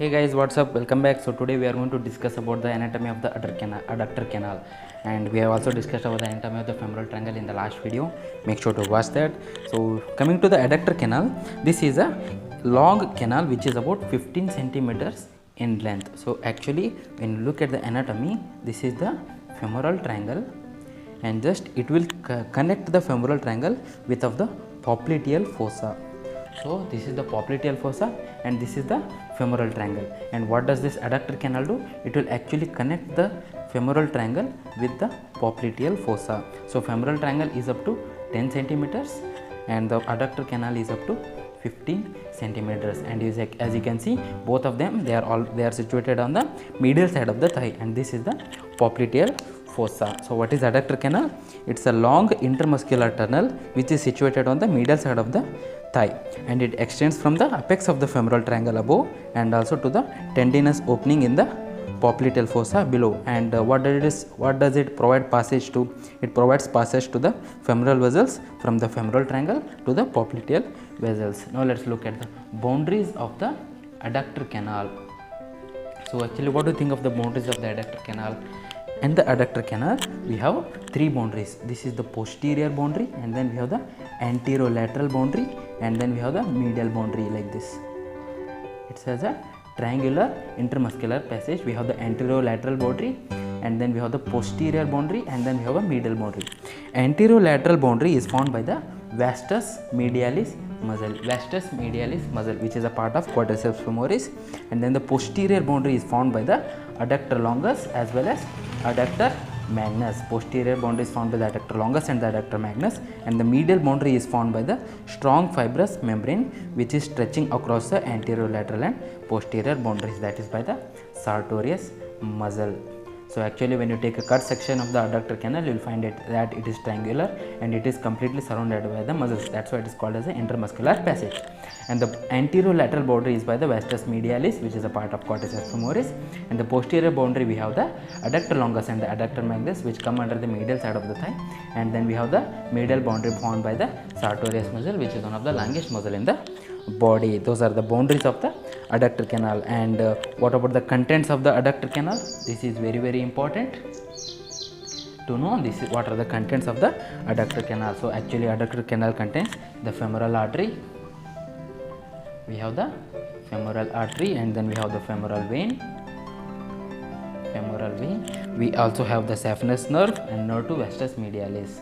Hey guys, what's up? Welcome back. So today we are going to discuss about the anatomy of the adductor canal, and we have also discussed about the anatomy of the femoral triangle in the last video. Make sure to watch that. So coming to the adductor canal, this is a long canal which is about 15 centimeters in length. So actually, when you look at the anatomy, this is the femoral triangle, and just it will connect the femoral triangle with of the popliteal fossa. So this is the popliteal fossa and this is the femoral triangle. And what does this adductor canal do? It will actually connect the femoral triangle with the popliteal fossa. So femoral triangle is up to 10 centimeters and the adductor canal is up to 15 centimeters, and as you can see, both of them they are situated on the medial side of the thigh, and this is the popliteal fossa. So what is adductor canal? It's a long intermuscular tunnel which is situated on the medial side of the thigh, and it extends from the apex of the femoral triangle above and also to the tendinous opening in the popliteal fossa below. And what does it provide passage to? It provides passage to the femoral vessels from the femoral triangle to the popliteal vessels. Now let's look at the boundaries of the adductor canal. So actually, what do you think of the boundaries of the adductor canal? In the adductor canal, we have three boundaries. This is the posterior boundary, and then we have the anterolateral boundary, and then we have the medial boundary like this. It says a triangular intermuscular passage. We have the anterolateral boundary, and then we have the posterior boundary, and then we have a medial boundary. Anterolateral boundary is formed by the vastus medialis muscle, which is a part of quadriceps femoris, and then the posterior boundary is formed by the adductor longus as well as adductor magnus. Posterior boundary is formed by the adductor longus and the adductor magnus, and the medial boundary is formed by the strong fibrous membrane which is stretching across the anterolateral and posterior boundaries, that is by the sartorius muscle. So actually, when you take a cut section of the adductor canal, you will find that it is triangular and it is completely surrounded by the muscles. That's why it is called as an intermuscular passage. And the anterolateral boundary is by the vastus medialis, which is a part of quadriceps femoris, and the posterior boundary we have the adductor longus and the adductor magnus, which come under the medial side of the thigh, and then we have the medial boundary formed by the sartorius muscle, which is one of the longest muscle in the body. Those are the boundaries of the adductor canal. And what about the contents of the adductor canal? This is very important to know. This is what are the contents of the adductor canal. So actually, adductor canal contains the femoral artery. We have the femoral artery, and then we have the femoral vein. We also have the saphenous nerve and nerve to vastus medialis.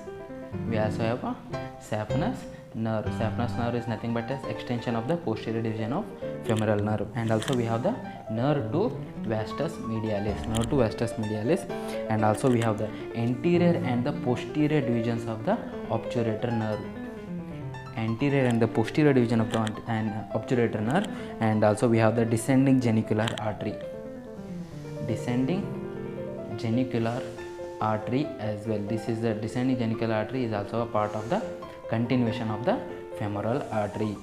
We also have a saphenous nerve. Saphenous nerve is nothing but an extension of the posterior division of femoral nerve, and also we have the nerve to vastus medialis, and also we have the anterior and the posterior divisions of the obturator nerve. Anterior and the posterior division of the obturator nerve, and also we have the descending genicular artery. As well. This is the descending genicular artery is also a part of the continuation of the femoral artery.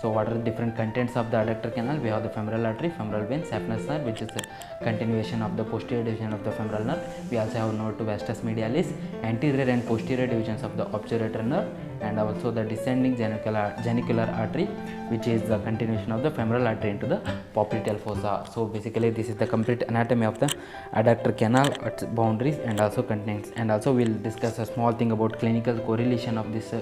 So what are the different contents of the adductor canal? We have the femoral artery, femoral vein, saphenous nerve, which is the continuation of the posterior division of the femoral nerve. We also have nerve to vastus medialis, anterior and posterior divisions of the obturator nerve, and also the descending genicular artery, which is the continuation of the femoral artery into the popliteal fossa. So basically, this is the complete anatomy of the adductor canal, its boundaries and also contents. And also we'll discuss a small thing about clinical correlation of this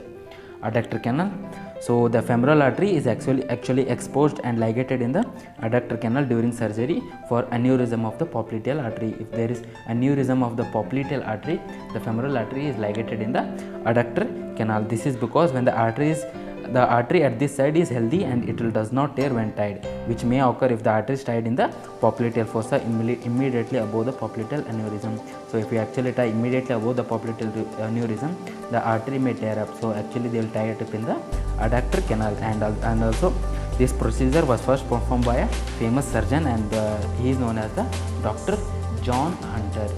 adductor canal. So the femoral artery is actually exposed and ligated in the adductor canal during surgery for aneurysm of the popliteal artery. If there is aneurysm of the popliteal artery, the femoral artery is ligated in the adductor canal. This is because when the artery at this side is healthy and it does not tear when tied, which may occur if the artery is tied in the popliteal fossa immediately above the popliteal aneurysm. So if you actually tie immediately above the popliteal aneurysm, the artery may tear up. So actually they will tie it up in the adductor canal. And also this procedure was first performed by a famous surgeon, and he is known as the Dr. John Hunter.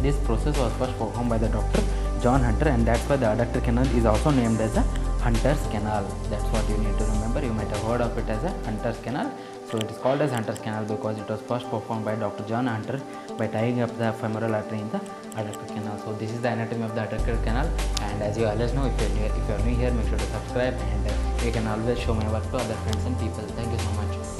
This process was first performed by the Dr. John Hunter, and that's why the adductor canal is also named as a Hunter's canal. That's what you need to remember. You might have heard of it as a Hunter's canal. So it is called as Hunter's canal because it was first performed by Dr. John Hunter by tying up the femoral artery in the adductor canal. So this is the anatomy of the adductor canal, and as you always know, if you are new here, make sure to subscribe, and you can always show my work to other friends and people. Thank you so much.